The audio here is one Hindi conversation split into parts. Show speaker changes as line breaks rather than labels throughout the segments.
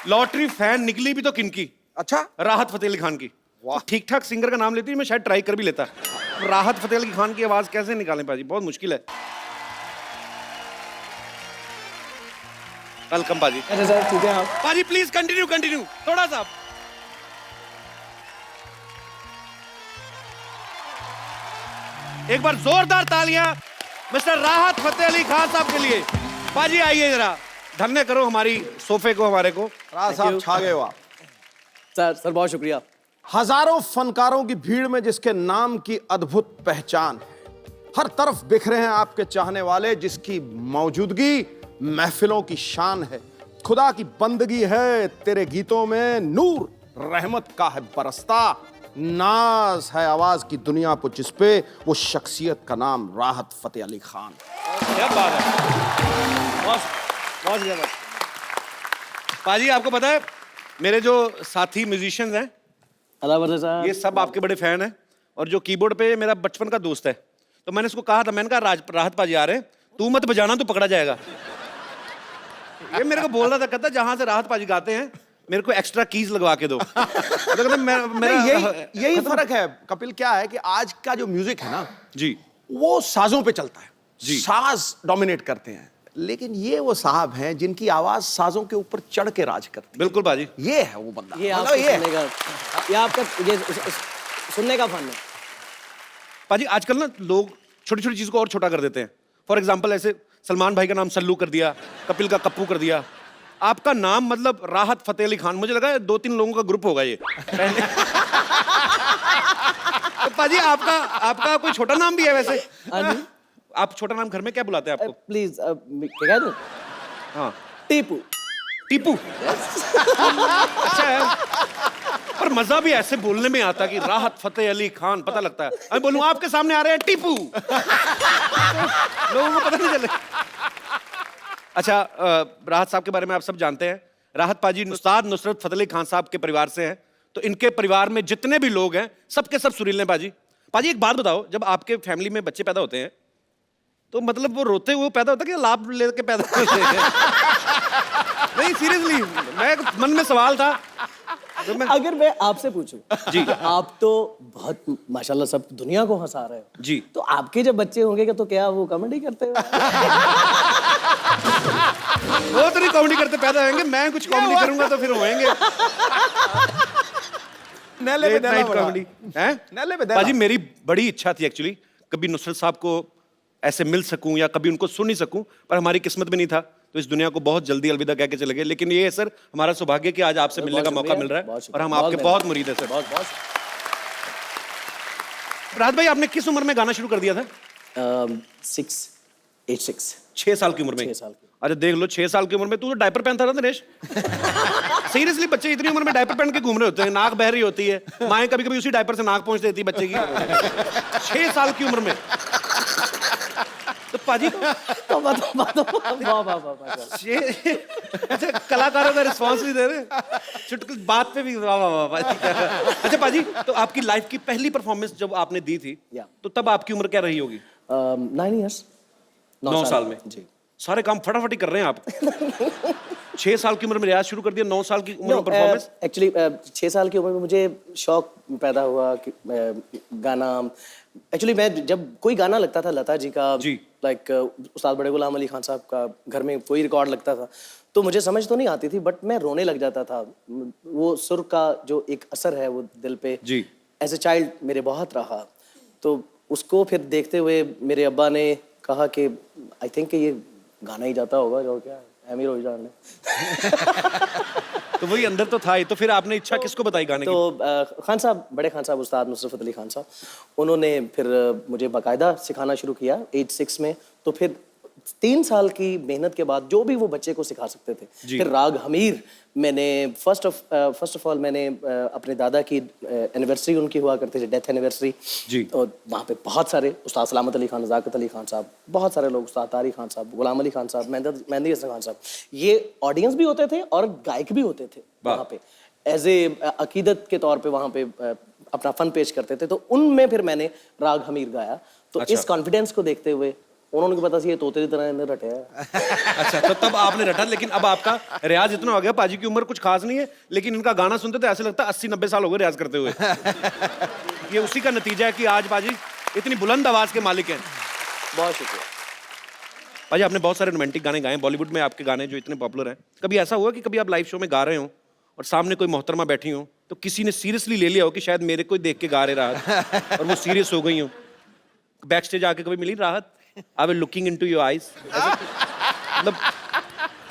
लॉटरी फैन निकली भी तो किनकी?
अच्छा,
राहत फतेह अली खान की।
वाह।
ठीक ठाक सिंगर का नाम लेती मैं शायद ट्राई कर भी लेता। राहत फतेह अली खान की आवाज कैसे निकालें पाजी, बहुत मुश्किल है। वेलकम पाजी।
अच्छा सर, ठीक है आप।
पाजी प्लीज कंटिन्यू कंटिन्यू थोड़ा सा। एक बार जोरदार तालियां मिस्टर राहत फतेह अली खान साहब के लिए। पाजी आइए जरा, धन्य करो हमारी सोफे को, हमारे को।
राज साहब छा गए हो आप।
सर बहुत शुक्रिया।
हजारों फनकारों की भीड़ में जिसके नाम की अद्भुत पहचान, हर तरफ बिखरे हैं आपके चाहने वाले, जिसकी मौजूदगी महफिलों की शान है। खुदा की बंदगी है तेरे गीतों में, नूर रहमत का है बरसता, नाज है आवाज की दुनिया को जिसपे, वो शख्सियत का नाम राहत फतेह अली खान।
क्या बात है, बहुत बहुत ज्यादा। पाजी आपको पता है मेरे जो साथी म्यूजिशियंस हैं
साहब,
ये सब आपके बड़े फैन हैं, और जो कीबोर्ड पे मेरा बचपन का दोस्त है, तो मैंने उसको कहा था, मैंने कहा राहत पाजी आ रहे हैं, तू मत बजाना तो पकड़ा जाएगा। ये मेरे को बोल रहा था, कहता जहां से राहत पाजी गाते हैं मेरे को एक्स्ट्रा कीज लगवा के दो। तो मेरा
यही फर्क है कपिल, क्या है कि आज का जो म्यूजिक है ना
जी,
वो साजों पे चलता है
जी।
साज डोमिनेट करते हैं, लेकिन ये वो साहब हैं जिनकी आवाज साजों के ऊपर चढ़ के राज करती है।
बिल्कुल बाजी,
ये है वो बंदा,
ये
मतलब
आपका सुनने का, ये आपका ये सुनने का फन है।
पाजी आजकल ना लोग छोटी छोटी चीज को और छोटा कर देते हैं। फॉर एग्जाम्पल ऐसे सलमान भाई का नाम सल्लू कर दिया, कपिल का कप्पू कर दिया, आपका नाम मतलब राहत फतेह अली खान, मुझे लगा 2-3 लोगों का ग्रुप होगा ये। तो पाजी आपका कोई छोटा नाम भी है वैसे? आप छोटा नाम घर में क्या बुलाते हैं आपको?
प्लीज क्या कह दूं?
हाँ,
टीपू।
टीपू। अच्छा है, पर मजा भी ऐसे बोलने में आता कि राहत फतेह अली खान, पता लगता है। मैं बोलूं आपके सामने आ रहे हैं टीपू, लोगों को पता नहीं चले। अच्छा, राहत साहब के बारे में आप सब जानते हैं। राहत पाजी उस्ताद नुसरत फतेह अली खान साहब के परिवार से हैं, तो इनके परिवार में जितने भी लोग हैं सबके सब सुरीले हैं। पाजी पाजी एक बात बताओ, जब आपके फैमिली में बच्चे पैदा होते हैं तो मतलब वो रोते हुए पैदा होता है कि लाभ लेके पैदा होते हैं? नहीं सीरियसली, मैं मन में सवाल था। तो
अगर मैं आपसे पूछूं
जी,
आप तो बहुत माशाल्लाह सब दुनिया को हंसा रहे हो
जी,
तो आपके जब बच्चे होंगे तो क्या वो कॉमेडी करते हो?
वो तो नहीं कॉमेडी करते पैदा होंगे, मैं कुछ कॉमेडी करूंगा तो फिर होंगे।
नेले पे देना
कॉमेडी हैं?
नेले पे देना।
पाजी मेरी बड़ी इच्छा थी एक्चुअली, कभी नुसरत साहब को ऐसे मिल सकूं या कभी उनको सुन नहीं सकूं, पर हमारी किस्मत में नहीं था, तो इस दुनिया को बहुत जल्दी अलविदा कह के चले गए। लेकिन ये है सर हमारा सौभाग्य कि आज आपसे मिलने का मौका मिल रहा है, और हम आपके बहुत मुरीद हैं सर।
बहुत बहुत।
राहत भाई आपने किस उम्र में गाना शुरू कर दिया था?
6
साल की उम्र में?
6 साल की।
अच्छा देख लो, 6 साल की उम्र में तू तो डायपर पहनता था नरेश। सीरियसली बच्चे इतनी उम्र में डायपर पहन के घूम रहे होते हैं, नाक बह रही होती है, माएं कभी कभी उसी डायपर से नाक पहुंच देती है बच्चे की। 6 साल की उम्र में तो पाजी
वाह वाह वाह वाह।
अच्छा, कलाकारों का रिस्पॉन्स नहीं दे रहे, चुटकुल बात पे भी वाह वाह वाह वाह। अच्छा पाजी, तो आपकी लाइफ की पहली परफॉर्मेंस जब आपने दी थी तो तब आपकी उम्र क्या रही होगी?
9 इयर्स।
9 साल में
जी।
सारे काम फटाफट ही कर रहे हैं आप। 6 साल की उम्र में रियाज शुरू कर दिया, 9 साल की उम्र में परफॉर्मेंस।
एक्चुअली 6 साल की उम्र में मुझे शौक पैदा हुआ कि गाना, एक्चुअली मैं जब कोई गाना लगता था लता जी का, लाइक उस्ताद बड़े गुलाम अली खान साहब का, घर में कोई रिकॉर्ड लगता था तो मुझे समझ तो नहीं आती थी, बट मैं रोने लग जाता था। वो सुर का जो एक असर है वो दिल पे एज ए चाइल्ड मेरे बहुत रहा, तो उसको फिर देखते हुए मेरे अब्बा ने कहा कि आई थिंक ये गाना ही जाता होगा, जो क्या एमी रोई जान ने।
तो वही अंदर तो था ही, तो फिर आपने इच्छा किसको बताई गाने की?
तो खान साहब, बड़े खान साहब, उस्ताद नुसरत अली खान साहब, उन्होंने फिर मुझे बाकायदा सिखाना शुरू किया 8-6 में। तो फिर 3 साल की मेहनत के बाद जो भी वो बच्चे को सिखा सकते थे, फिर राग हमीर मैंने फर्स्ट ऑफ ऑल मैंने अपने दादा की एनिवर्सरी उनकी हुआ करती थी, डेथ एनिवर्सरी जी, और वहाँ पे बहुत सारे उस्ताद सलामत अली खान, नज़ाकत अली खान साहब, बहुत सारे लोग, उस्ताद तारी खान साहब, गुलाम अली खान साहब, मेहंदी हसन खान साहब, ये ऑडियंस भी होते थे और गायक भी होते थे वहाँ पे, एज ए अकीदत के तौर पे वहाँ पे अपना फन पेश करते थे। तो उनमें फिर मैंने राग हमीर गाया, तो इस कॉन्फिडेंस को देखते हुए उन्होंने को पता सी ये तोते की तरह अंदर रटे है।
अच्छा, तो तब आपने रटा, लेकिन अब आपका रियाज इतना हो गया, पाजी की उम्र कुछ खास नहीं है, लेकिन इनका गाना सुनते तो ऐसे लगता है 80-90 साल हो गए रियाज करते हुए। ये उसी का नतीजा है कि आज पाजी इतनी बुलंद आवाज के मालिक हैं।
बहुत शुक्रिया।
पाजी, आपने बहुत सारे रोमांटिक गाने गाए, बॉलीवुड में आपके गाने जो इतने पॉपुलर हैं, कभी ऐसा हुआ कि कभी आप लाइव शो में गा रहे हो और सामने कोई मोहतरमा बैठी हो, तो किसी ने सीरियसली ले लिया हो कि शायद मेरे को देख के गा रहे राहत, और वो सीरियस हो गई हो? बैक स्टेज आके कभी मिली राहत? I will looking into your eyes, मतलब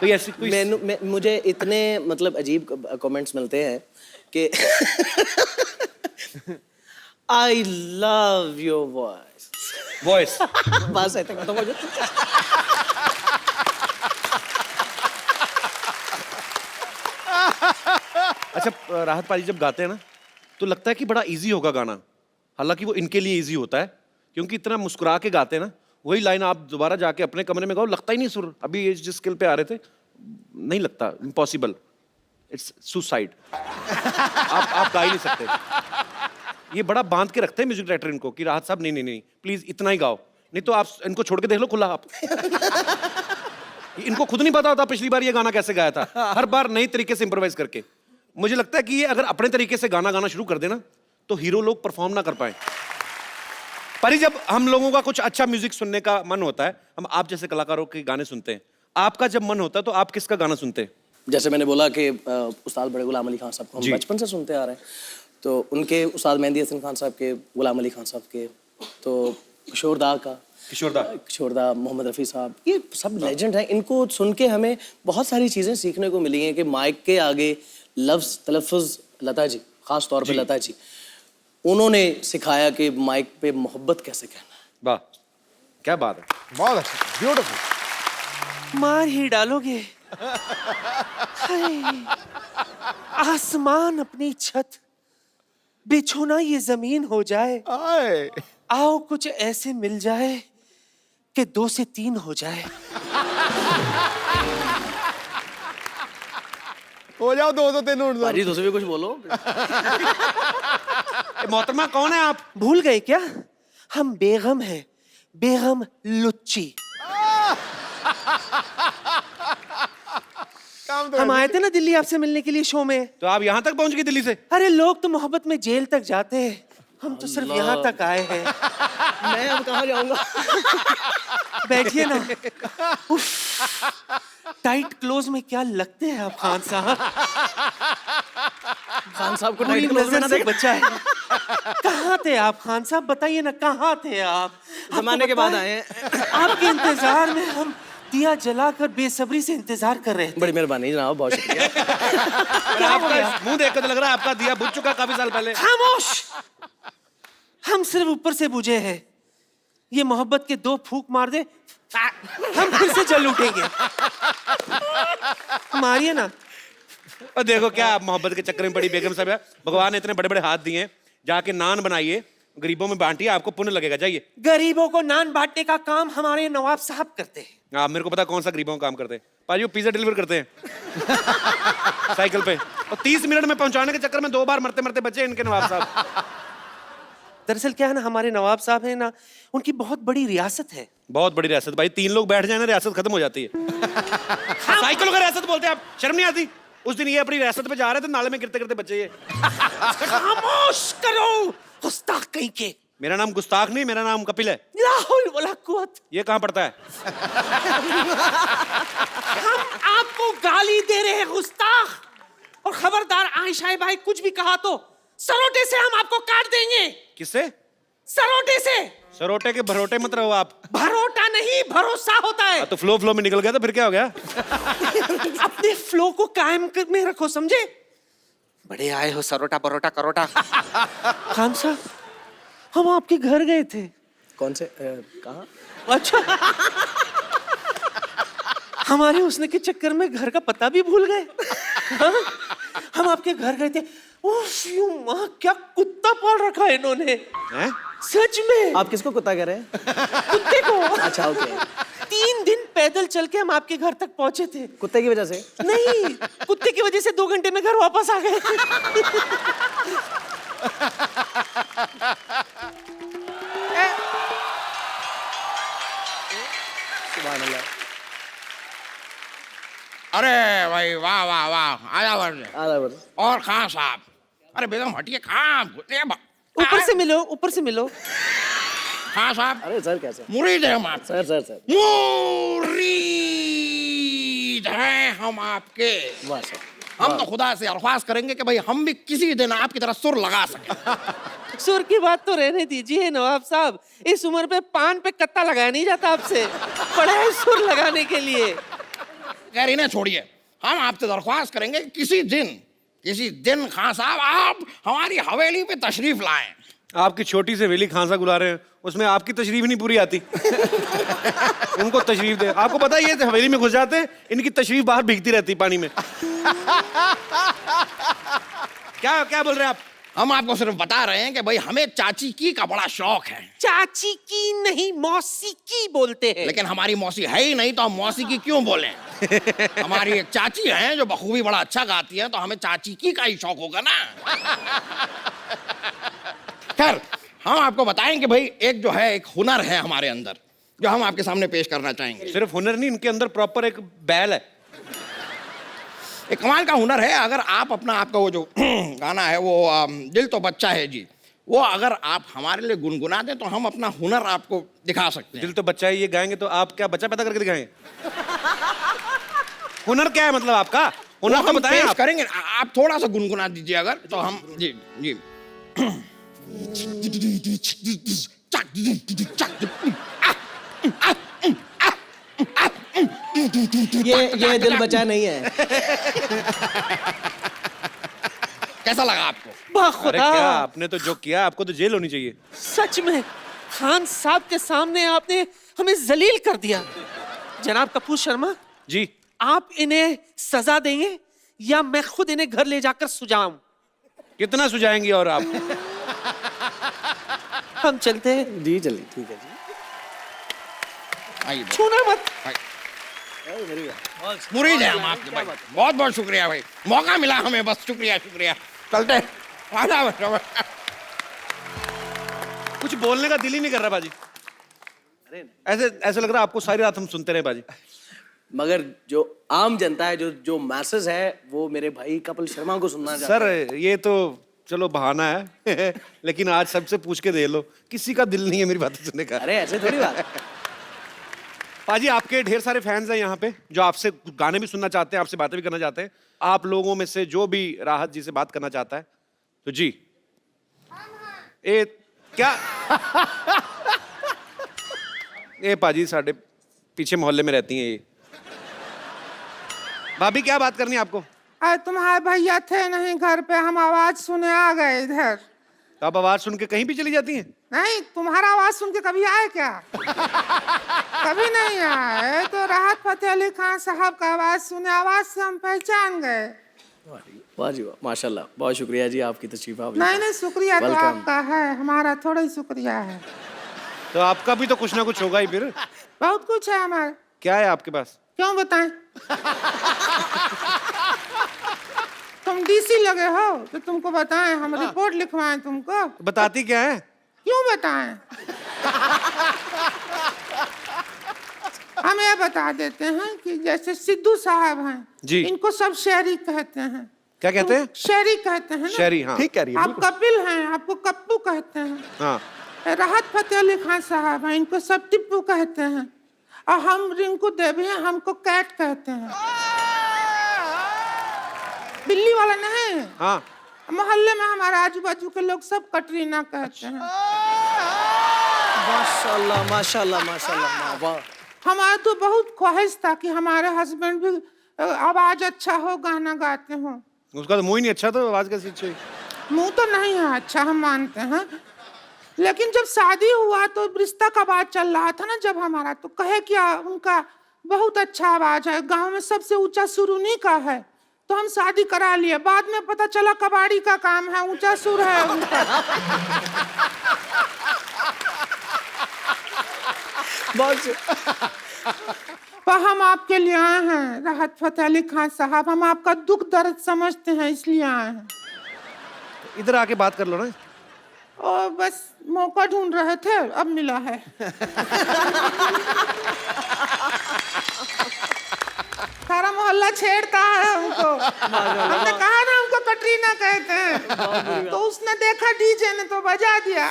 कोई ऐसी कोई
मुझे इतने मतलब अजीब कमेंट्स मिलते हैं कि I love your voice.
Voice
बस ऐसे खत्म हो जाए।
अच्छा, राहत पाजी जब गाते हैं ना तो लगता है कि बड़ा इजी होगा गाना, हालांकि वो इनके लिए इजी होता है क्योंकि इतना मुस्कुरा के गाते हैं ना। वही लाइन आप दोबारा जाके अपने कमरे में गाओ, लगता ही नहीं सुर। अभी ये जिस स्किल पे आ रहे थे, नहीं लगता, इम्पॉसिबल, इट्स सुसाइड। आप गा ही नहीं सकते। ये बड़ा बांध के रखते हैं म्यूजिक डायरेक्टर इनको कि राहत साहब नहीं प्लीज इतना ही गाओ, नहीं तो आप इनको छोड़ के देख लो खुला आप। इनको खुद नहीं पता होता पिछली बार ये गाना कैसे गाया था, हर बार नई तरीके से इंप्रोवाइज करके। मुझे लगता है कि ये अगर अपने तरीके से गाना गाना शुरू कर देना तो हीरो लोग परफॉर्म ना कर पाए। पर जब हम लोगों का कुछ अच्छा म्यूजिक सुनने का मन होता है, हम आप जैसे कलाकारों के गाने सुनते हैं। आपका जब मन होता है तो आप किसका गाना सुनते हैं?
जैसे मैंने बोला कि उस्ताद बड़े गुलाम अली खान साहब को हम बचपन से सुनते आ रहे हैं, तो उनके उस्ताद मेहंदी हसन खान साहब के, गुलाम अली खान साहब के, तो किशोरदा, मोहम्मद रफ़ी साहब, ये सब लेजेंड हैं। इनको सुन के हमें बहुत सारी चीज़ें सीखने को मिली हैं कि माइक के आगे लफ्ज़ तलफ़ुज़, लता जी ख़ास तौर पे लता जी, उन्होंने सिखाया कि माइक पे मोहब्बत कैसे कहना है।
वाह, क्या बात है,
बहुत अच्छा, ब्यूटीफुल।
मार ही डालोगे। हाय, आसमान अपनी छत, बिछो ना ये जमीन हो जाए। आओ कुछ ऐसे मिल जाए कि 2 से 3 हो जाए।
हो जाओ 2 से 3 उठ जाओ।
भाजी दूसरे भी कुछ बोलो।
मोहतरमा कौन है आप?
भूल गए क्या? हम बेगम हैं, बेगम लुच्ची। हम आए थे ना दिल्ली आपसे मिलने के लिए शो में।
तो आप यहाँ तक पहुँच गए दिल्ली से?
अरे लोग तो मोहब्बत में जेल तक जाते हैं, हम तो सिर्फ यहाँ तक आए हैं।
मैं अब कहाँ जाऊंगा?
बैठिए ना। टाइट क्लोज में क्या लगते हैं आप खान साहब।
खान साहब को
पूरी
टाइट क्लोज में
नजर
ना
से
देख।
बचा है। कहाँ थे आप खान साहब, बताइए ना कहाँ थे आप?
जमाने के बाद आए
हैं। आपके इंतजार में हम दिया जलाकर बेसब्री से इंतजार कर रहे थे।
बड़ी मेहरबानी जनाब, बहुत शुक्रिया।
आपका मुंह देख कर तो लग रहा है आपका दिया बुझ चुका काफी साल पहले।
खामोश, हम सिर्फ ऊपर से बुझे हैं। ये मोहब्बत के 2 फूंक मार दे, हम फिर से जल उठेंगे। मारिए ना।
और देखो क्या आप मोहब्बत के चक्कर में पड़ी बेगम साहब। भगवान ने इतने बड़े बड़े हाथ दिए, जाके नान बनाइए, गरीबों में बांटिए, आपको पुण्य लगेगा। जाइए।
गरीबों को नान बांटने का काम हमारे नवाब साहब करते हैं।
आप मेरे को पता कौन सा गरीबों का काम करते हैं। पाजी वो पिज्जा डिलीवर करते हैं साइकिल पे, और 30 मिनट में पहुंचाने के चक्कर में 2 बार मरते मरते बचे इनके नवाब साहब।
दरअसल क्या है ना, हमारे नवाब साहब है ना, उनकी बहुत बड़ी रियासत है।
बहुत बड़ी रियासत भाई, 3 लोग बैठ जाए ना रियासत खत्म हो जाती है। साइकिलों का रियासत बोलते हैं आप, शर्म नहीं आती? उस दिन ये अपनी रियासत पे जा रहे थे, नाले में गिरते गिरते बचे ये।
खामोश करो, गुस्ताख कहीं के।
मेरा नाम गुस्ताख नहीं, मेरा नाम कपिल है।
ला हौल वला कुव्वत।
ये कहाँ पड़ता है?
हम आपको गाली दे रहे हैं गुस्ताख, और खबरदार आयशा भाई कुछ भी कहा तो सरोटे से हम आपको काट देंगे।
किससे?
सरोटे से।
सरोटे के भरोटे मत रहो आप।
भरोटा नहीं, भरोसा होता है।
तो फ्लो में निकल गया तो फिर क्या हो गया?
अपने फ्लो को कायम में रखो, समझे? बड़े आए हो सरोटा परोटा करोटा। खान साहब, हम आपके घर गए थे।
कौन से कहाँ?
अच्छा, हमारे उसने के चक्कर में घर का पता भी भूल गए। हाँ? हम आपके घर गए थे। उफ, यूं माँ, क्या कुत्ता पाल रखा है इन्होंने।
हैं?
सच में।
आप किसको कुत्ता कह रहे हैं?
कुत्ते को।
अच्छा, ओके।
3 दिन पैदल चल के हम आपके घर तक पहुंचे थे।
कुत्ते की वजह से?
नहीं, कुत्ते की वजह से 2 घंटे में घर वापस आ गए।
भाई, वाह वाह वाह, आधा वर्ष।
आधा वर्ष।
और खान साहब, अरे बेगम हटिए, कहाँ आप घुसे?
ऊपर से मिलो, ऊपर से मिलो।
खान साहब,
अरे सर कैसे?
मुरीद है हम आप,
सर
मुरीद हैं हम आपके।
वाह सर।
हम तो खुदा से अरख्वास्त करेंगे कि भाई हम भी किसी दिन आपकी तरह सुर लगा सकें।
सुर की बात तो रहने दीजिए नवाब साहब, इस उम्र पे पान पे कत्ता लगाया नहीं जाता आपसे, पड़ा है सुर लगाने के लिए।
खैर इन्हें छोड़िए, हम आपसे दरख्वास्त करेंगे कि किसी दिन खान साहब आप हमारी हवेली पे तशरीफ लाएं।
आपकी छोटी से हवेली खान साहब बुला रहे हैं, उसमें आपकी तशरीफ नहीं पूरी आती। उनको तशरीफ दे। आपको पता है ये हवेली में घुस जाते हैं, इनकी तशरीफ बाहर भीगती रहती पानी में। क्या क्या बोल रहे हैं आप?
हम आपको सिर्फ बता रहे हैं कि भाई हमें चाची की का बड़ा शौक है।
चाची की नहीं, मौसी की बोलते हैं।
लेकिन हमारी मौसी है ही नहीं तो हम मौसी की क्यों बोलें? हमारी एक चाची है जो बखूबी बड़ा अच्छा गाती है, तो हमें चाची की का ही शौक होगा ना। खैर हम आपको बताएं कि भाई एक हुनर है हमारे अंदर जो हम आपके सामने पेश करना चाहेंगे।
सिर्फ हुनर नहीं, इनके अंदर प्रॉपर एक बैल है।
एक कमाल का हुनर है। अगर आप आपका वो जो गाना है वो दिल तो बच्चा है जी, वो अगर आप हमारे लिए गुनगुना दें तो हम अपना हुनर आपको दिखा सकते हैं।
दिल तो बच्चा है ये गाएंगे तो आप क्या बच्चा पैदा करके दिखाएंगे? हुनर क्या है मतलब आपका? हुनर तो बताएं आप।
करेंगे, आप थोड़ा सा गुनगुना दीजिए अगर, तो हम जी जी।
ये दिल बचा नहीं है।
कैसा लगा आपको?
अरे
खुदा,
क्या आपने तो जो किया, आपको तो जेल होनी चाहिए।
सच में खान साहब के सामने आपने हमें जलील कर दिया। जनाब कपूर शर्मा
जी,
आप इन्हें सजा देंगे या मैं खुद इन्हें घर ले जाकर सुझाऊं?
कितना सुझाएंगे और आप?
हम चलते हैं।
जी चलिए, ठीक है जी।
आइए
छूना मत।
मुरीद है हम आपके भाई, बहुत बहुत शुक्रिया भाई, मौका मिला हमें, बस शुक्रिया। चलते हैं।
कुछ बोलने का दिल ही नहीं कर रहा बाजी। ऐसे ऐसे लग रहा है आपको सारी रात हम सुनते रहे बाजी।
मगर जो आम जनता है, जो मैसेज है, वो मेरे भाई कपिल शर्मा को सुनना चाहता है।
सर ये तो चलो बहाना है लेकिन आज सबसे पूछ के दे लो, किसी का दिल नहीं है मेरी बातें सुनने का।
अरे ऐसे थोड़ी बात है।
पाजी आपके ढेर सारे फैंस हैं यहाँ पे जो आपसे गाने भी सुनना चाहते हैं, आपसे बातें भी करना चाहते हैं। आप लोगों में से जो भी राहत जी से बात करना चाहता है तो जी। ए क्या ए पाजी साढ़े पीछे मोहल्ले में रहती हैं ये। भाभी क्या बात करनी है आपको?
अरे तुम्हारे भैया थे नहीं घर पे, हम आवाज सुने आ गए इधर।
तो आप आवाज सुन के कहीं भी चली जाती हैं?
नहीं, तुम्हारा आवाज सुन के कभी आए क्या? कभी नहीं आए। तो राहत फतेह अली खान साहब का आवाज सुने, आवाज से हम पहचान गए।
वाह जी वाह, माशाल्लाह, बहुत शुक्रिया जी आपकी तशरीफ आवरी।
नहीं शुक्रिया तो
Welcome।
आपका है, हमारा थोड़ा ही शुक्रिया है।
तो आपका भी तो कुछ ना कुछ होगा ही फिर।
बहुत कुछ है हमारे।
क्या है आपके पास?
क्यों बताएं? तुम डीसी लगे हो तो तुमको बताएं, हम रिपोर्ट लिखवाएं तुमको?
बताती क्या है?
क्यों बताएं? हम ये बता देते हैं कि जैसे सिद्धू साहब हैं
जी।
इनको सब शहरी कहते हैं।
क्या कहते हैं?
शहरी कहते हैं ना?
शहरी, हाँ।
ठीक कह रही है,
आप कपिल हैं, आपको कप्पू कहते हैं।
हाँ।
राहत फतेह अली खान साहब हैं, इनको सब टिप्पू कहते हैं। और हम रिंकू देवी हैं, हमको कैट कहते हैं। बिल्ली वाला नहीं।
हाँ।
मोहल्ले में हमारे आजू बाजू के लोग सब कटरीना कहते हैं।
माशाल्लाह माशाल्लाह माशाल्लाह, वाह।
हमारा तो बहुत ख्वाहिश था कि हमारे हस्बैंड भी आवाज अच्छा हो, गाना गाते हो।
उसका तो मुंह ही नहीं अच्छा, तो आवाज कैसी अच्छी?
मुंह तो नहीं है अच्छा, हम मानते हैं, लेकिन जब शादी हुआ तो रिश्ता का बात चल रहा था ना जब हमारा, तो कहे क्या उनका बहुत अच्छा आवाज है, गांव में सबसे ऊंचा सुर उन्हीं का है, तो हम शादी करा लिए। बाद में पता चला कबाड़ी का काम है, ऊंचा सुर है उनका। पर हम आपके लिए आए हैं राहत फतेह अली खान साहब, हम आपका दुख दर्द समझते हैं इसलिए आए हैं।
इधर आके बात कर लो ना।
और बस मौका ढूंढ रहे थे, अब मिला है। सारा मोहल्ला छेड़ता है हमको। हमने कहा ना हमको कटरीना कहते हैं, तो उसने देखा डीजे ने तो बजा दिया।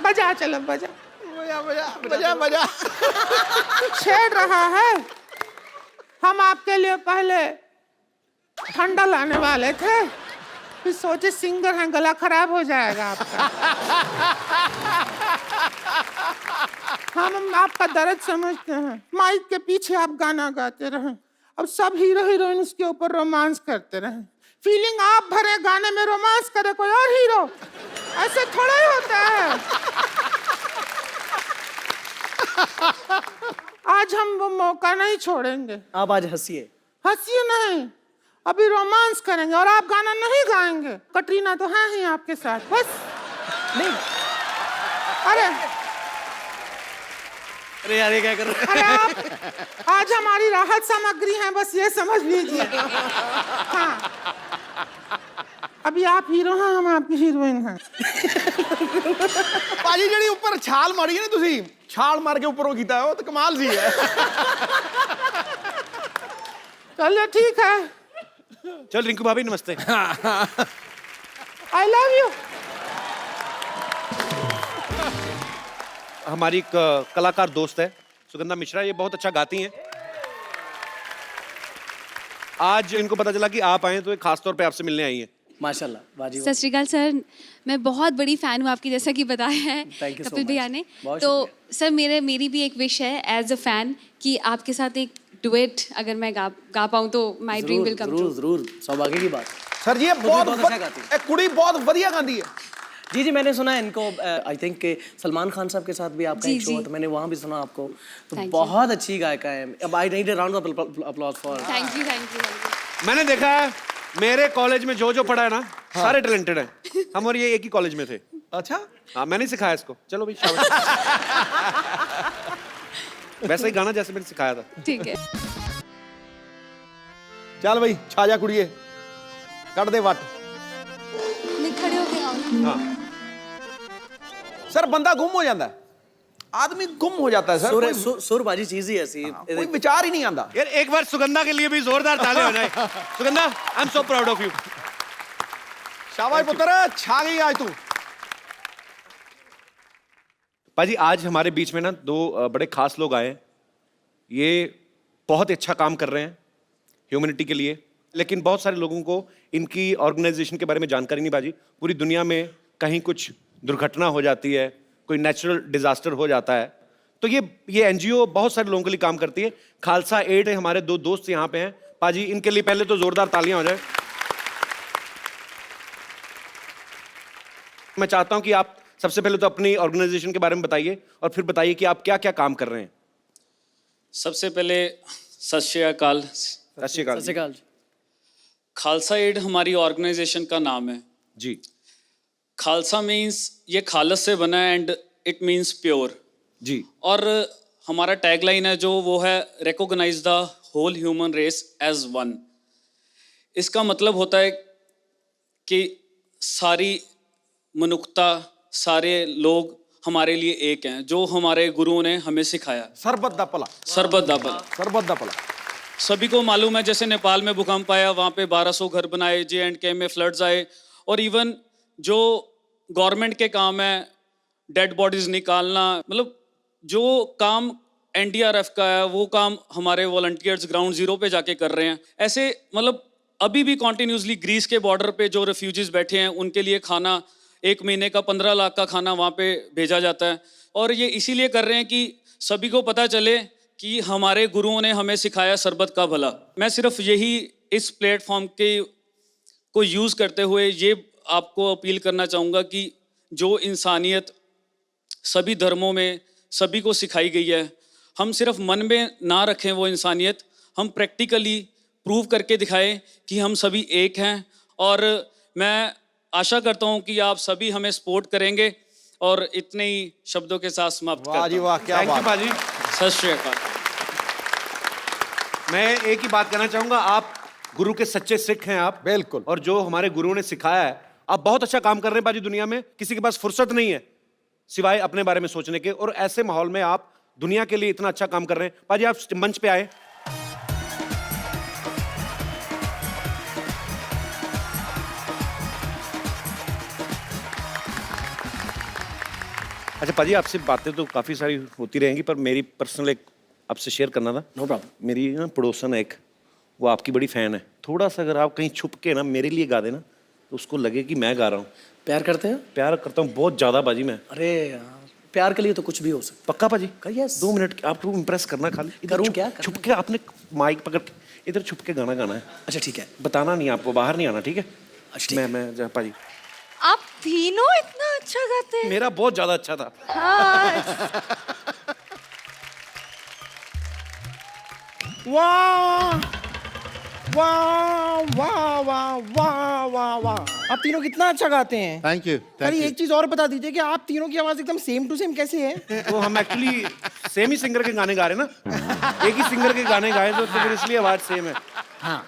बजा, चलो बजा।
बजा बजा बजा बजा।
छेड़ रहा है। हम आपके लिए पहले ठंडा लाने वाले थे, फिर सोचे सिंगर हैं, गला खराब हो जाएगा आपका। हम आपका दर्द समझते हैं। माइक के पीछे आप गाना गाते रहे, अब सब हीरो हीरोइन उसके ऊपर रोमांस करते रहे। फीलिंग आप भरे गाने में, रोमांस करे कोई और हीरो, ऐसे थोड़ा ही होता है। आज हम वो मौका नहीं छोड़ेंगे।
आप आज हंसिए।
हंसिए नहीं, अभी रोमांस करेंगे और आप गाना नहीं गाएंगे। कटरीना तो है ही आपके साथ, बस।
नहीं,
अरे
अरे यार ये क्या कर रहे हैं?
अरे आप आज हमारी राहत सामग्री है, बस ये समझ लीजिए। हाँ, अभी आप हीरो हैं, हम आपकी हीरोइन हैं।
ਭਾਜੀ ਜਿਹੜੀ ਉੱਪਰ ਛਾਲ ਮਾਰੀ ਹੈ ਨਾ ਤੁਸੀਂ, ਛਾਲ ਮਾਰ ਕੇ ਉੱਪਰੋਂ ਕੀਤਾ ਉਹ ਤਾਂ ਕਮਾਲ ਸੀ ਹੈ।
चलो ठीक है,
चल रिंकू भाभी नमस्ते।
I love you.
हमारी एक कलाकार दोस्त है सुगंधा मिश्रा, ये बहुत अच्छा गाती हैं। आज इनको पता चला कि आप आए तो ये खास तौर पे आपसे मिलने आई हैं।
माशाल्लाह, वाजी
सत श्री अकाल सर, मैं बहुत बड़ी फ़ैन हूँ आपकी, जैसा कि बताया है
Thank you so
Kapil
much.
भैया ने।
बहुत
तो सर मेरी भी एक विश है एज अ फ़ैन कि आपके साथ एक डुएट अगर मैं गा पाऊँ तो माई ड्रीम विल कम
जरूर जरूर, सौभाग्य की बात।
सर जी ये
बहुत
बहुत
अच्छा गाती है।
एक कुड़ी बहुत बढ़िया गाती है।
जी जी, मैंने सुना है इनको, आई थिंक के सलमान खान साहब के साथ भी आपका
जी,
एक शो
जी।
है, तो मैंने वहाँ भी सुना आपको। तो
Thank you.
बहुत अच्छी गायिका है। अब I need a round of applause for.
Thank you.
मैंने देखा है मेरे कॉलेज में जो पढ़ा है ना, सारे टैलेंटेड हैं। हम और ये एक ही कॉलेज में थे।
अच्छा,
हाँ, मैंने सिखाया इसको। चलो भाई शाबाश। वैसा ही गाना जैसे मैंने सिखाया था।
ठीक है।
ਚੱਲ ਬਈ ਛਾ ਜਾ ਕੁੜੀਏ, ਕੱਢ ਦੇ ਵੱਟ।
मैं खड़े होके गाऊँ ना?
हाँ,
सर बंदा गुम हो जाता है, आदमी गुम हो जाता है सर,
सुरबाजी चीज ही ऐसी।
कोई विचार ही नहीं आता।
यार एक बार सुगंधा के लिए भी जोरदार ताली हो जाए। Sugandha, I am so proud of you.
शाबाश पुत्र, छा गई आज तू।
पाजी आज हमारे बीच में ना दो बड़े खास लोग आए हैं। ये बहुत ही अच्छा काम कर रहे हैं ह्यूमैनिटी के लिए, लेकिन बहुत सारे लोगों को इनकी ऑर्गेनाइजेशन के बारे में जानकारी नहीं बाजी। पूरी दुनिया में कहीं कुछ दुर्घटना हो जाती है, कोई नेचुरल डिजास्टर हो जाता है, तो ये एनजीओ बहुत सारे लोगों के लिए काम करती है। खालसा एड है, हमारे दो दोस्त यहाँ पे हैं। पाजी इनके लिए पहले तो जोरदार तालियां हो जाए। मैं चाहता हूं कि आप सबसे पहले तो अपनी ऑर्गेनाइजेशन के बारे में बताइए और फिर बताइए कि आप क्या क्या काम कर रहे हैं।
सबसे पहले सत श्री अकाल।
सत श्री अकाल।
सत श्री अकाल।
खालसा एड हमारी ऑर्गेनाइजेशन का नाम है
जी।
खालसा मीन्स ये खालस से बना है एंड इट मीन्स प्योर
जी।
और हमारा टैगलाइन है जो वो है recognise the whole human race as one. इसका मतलब होता है कि सारी मनुष्यता, सारे लोग हमारे लिए एक हैं, जो हमारे गुरुओं ने हमें सिखाया।
सरबत दा भला,
सरबत दा भला।
सरबत दा भला।
सभी को मालूम है, जैसे नेपाल में भूकंप आया, वहाँ पे 1200 घर बनाए, J&K में फ्लड्स आए, और इवन जो गवर्नमेंट के काम है डेड बॉडीज निकालना, मतलब जो काम NDRF का है वो काम हमारे वॉलंटियर्स ग्राउंड जीरो पे जाके कर रहे हैं। ऐसे मतलब अभी भी कॉन्टिन्यूसली ग्रीस के बॉर्डर पे जो रेफ्यूजीज बैठे हैं उनके लिए खाना, 1 महीने का 15 लाख का खाना वहाँ पे भेजा जाता है। और ये इसीलिए कर रहे हैं कि सभी को पता चले कि हमारे गुरुओं ने हमें सिखाया सरबत का भला। मैं सिर्फ यही इस प्लेटफॉर्म के को यूज़ करते हुए ये आपको अपील करना चाहूँगा कि जो इंसानियत सभी धर्मों में सभी को सिखाई गई है, हम सिर्फ मन में ना रखें वो इंसानियत, हम प्रैक्टिकली प्रूव करके दिखाएं कि हम सभी एक हैं। और मैं आशा करता हूं कि आप सभी हमें सपोर्ट करेंगे। और इतने ही शब्दों के साथ समाप्त
वाह जी
करता
वाह, क्या
थैंक यू
बात।
पाजी।
हूं। सत श्री अकाल।
मैं एक ही बात कहना चाहूंगा, आप गुरु के सच्चे सिख हैं आप।
बिल्कुल।
और जो हमारे गुरुओं ने सिखाया है, आप बहुत अच्छा काम कर रहे हैं पाजी। दुनिया में किसी के पास फुर्सत नहीं है सिवाय अपने बारे में सोचने के, और ऐसे माहौल में आप दुनिया के लिए इतना अच्छा काम कर रहे हैं। पाजी आप मंच पे आए। अच्छा पाजी, आपसे बातें तो काफ़ी सारी होती रहेंगी, पर मेरी पर्सनल एक आपसे शेयर करना था।
No problem.
मेरी ना पड़ोसन है एक, वो आपकी बड़ी फ़ैन है। थोड़ा सा अगर आप कहीं छुप के ना मेरे लिए गा देना तो उसको लगे कि मैं गा रहा हूँ।
प्यार करते हैं?
प्यार करता हूँ बहुत ज़्यादा बाजी मैं।
अरे यार, प्यार के लिए तो कुछ भी हो सकता
पक्का पाजी?
यस।
2 मिनट आपको इम्प्रेस करना खाली। इधर
करूँ
छुप-
क्या?
छुप के आपने माइक पकड़ के इधर छुप के गाना गाना है।
अच्छा ठीक है।
बताना नहीं आपको, बाहर नहीं आना, ठीक है?
अच्छा ठीक है।
मैं पाजी,
आप तीनों इतना अच्छा गाते हैं।
मेरा बहुत ज़्यादा अच्छा था।
हाँ।
वाह वाह वाह वाह वाह वाह वाह, आप तीनों कितना अच्छा गाते हैं।
थैंक यू,
अरे एक चीज और बता दीजिए कि आप तीनों की आवाज एकदम सेम टू सेम कैसे है?
तो हम एक्चुअली सेम ही सिंगर के गाने गा रहे हैं ना, एक ही सिंगर के गाने गाए तो फिर इसलिए आवाज सेम है।
हाँ,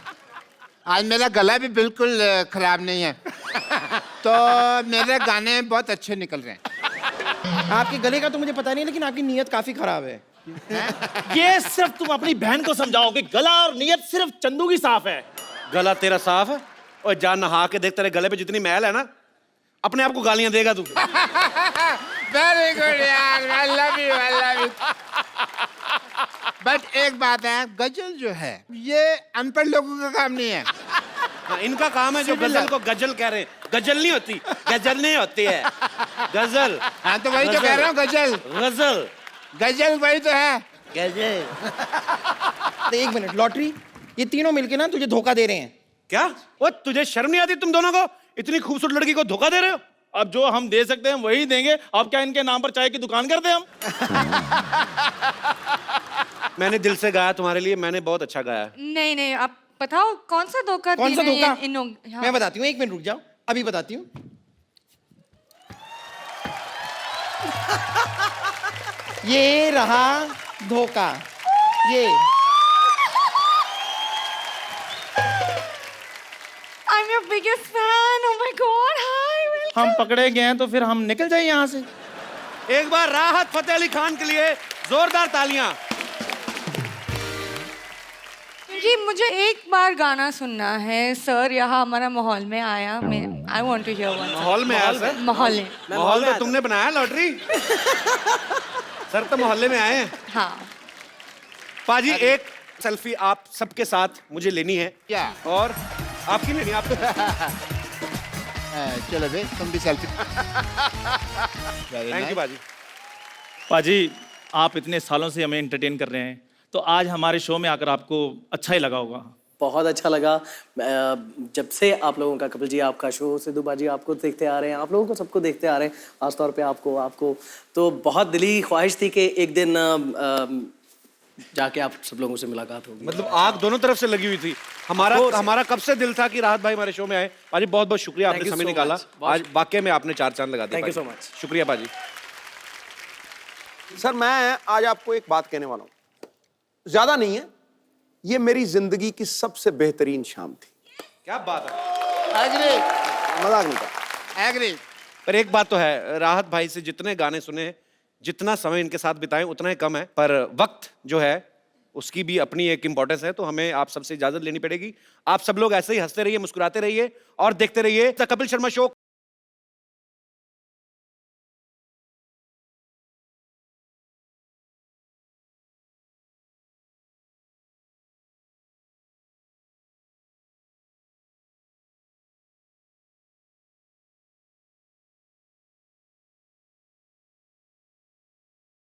आज मेरा गला भी बिल्कुल खराब नहीं है, तो मेरे गाने बहुत अच्छे निकल रहे हैं।
आपके गले का तो मुझे पता नहीं, लेकिन आपकी नीयत काफी खराब है।
ये सिर्फ तुम अपनी बहन को समझाओ कि गला और नीयत सिर्फ चंदू की साफ है।
गला तेरा साफ है और जा नहा के देख, तेरे गले पे जितनी मैल है ना, अपने आप को गालियां देगा तू।
वेरी गुड यार, आई लव यू। बट एक बात है, गजल जो है ये अनपढ़ लोगों का काम नहीं है।
हाँ, इनका काम है जो गजल को गजल कह रहे हैं। गजल नहीं होती, गजल नहीं होती है, गजल।
हाँ तो वही तो कह रहा हूँ, गजल
गजल
गजल वही तो है।
गजल।
तो एक मिनट, लॉटरी, ये तीनों मिलके ना तुझे धोखा दे रहे हैं।
क्या? वो तुझे शर्म नहीं आती तुम दोनों को? इतनी खूबसूरत लड़की को धोखा दे रहे हो?
अब जो हम दे सकते हैं वही देंगे। अब क्या इनके नाम पर चाय की दुकान कर दें हम?
मैंने दिल से गाया तुम्हारे लिए, मैंने बहुत अच्छा गाया।
नहीं नहीं, आप बताओ कौन सा धोखा
कौन सा
दे रहे हैं
धोखा?
इन लोग? हाँ।
मैं बताती हूँ, एक मिनट रुक जाओ, अभी बताती हूँ। ये रहा धोखा, ये।
I'm your biggest fan. Oh my God. Hi. Welcome.
हम पकड़े गए हैं तो फिर हम निकल जाए यहाँ से।
एक बार राहत फतेह अली खान के लिए जोरदार तालियां।
जी मुझे एक बार गाना सुनना है सर, यहाँ हमारा माहौल में आया। मैं I want to hear one.
माहौल में आया सर?
माहौल में।
माहौल तो तुमने बनाया लॉटरी। सर तो मोहल्ले में आए हैं।
हाँ।
पाजी एक सेल्फी आप सबके साथ मुझे लेनी है।
क्या?
और आपकी लेनी है आपको।
चलो भाई, तुम भी सेल्फी।
थैंक यू पाजी।
पाजी, आप इतने सालों से हमें एंटरटेन कर रहे हैं, तो आज हमारे शो में आकर आपको अच्छा ही लगा होगा।
बहुत अच्छा लगा। जब से आप लोगों का, कपिल जी आपका शो, सिद्धू बाजी आपको देखते आ रहे हैं, आप लोगों को सबको देखते आ रहे हैं, खासतौर पे आपको तो बहुत दिली ख्वाहिश थी कि एक दिन जाके आप सब लोगों से मुलाकात होगी।
मतलब आग दोनों तरफ से लगी हुई थी। हमारा कब से दिल था कि राहत भाई हमारे शो में आए। पाजी बहुत बहुत शुक्रिया, आपने समय निकाला। आज वाकई में आपने 4 चांद लगा दिए।
Thank you so much.
शुक्रिया पाजी।
सर मैं आज आपको एक बात कहने वाला हूं, ज्यादा नहीं है, ये मेरी जिंदगी की सबसे बेहतरीन शाम थी।
क्या बात है।
एग्री,
मजाक नहीं कर।
एग्री।
पर एक बात तो है, राहत भाई से जितने गाने सुने, जितना समय इनके साथ बिताएं उतना ही कम है। पर वक्त जो है उसकी भी अपनी एक इंपॉर्टेंस है, तो हमें आप सबसे इजाजत लेनी पड़ेगी। आप सब लोग ऐसे ही हंसते रहिए, मुस्कुराते रहिए और देखते रहिए द कपिल शर्मा शो।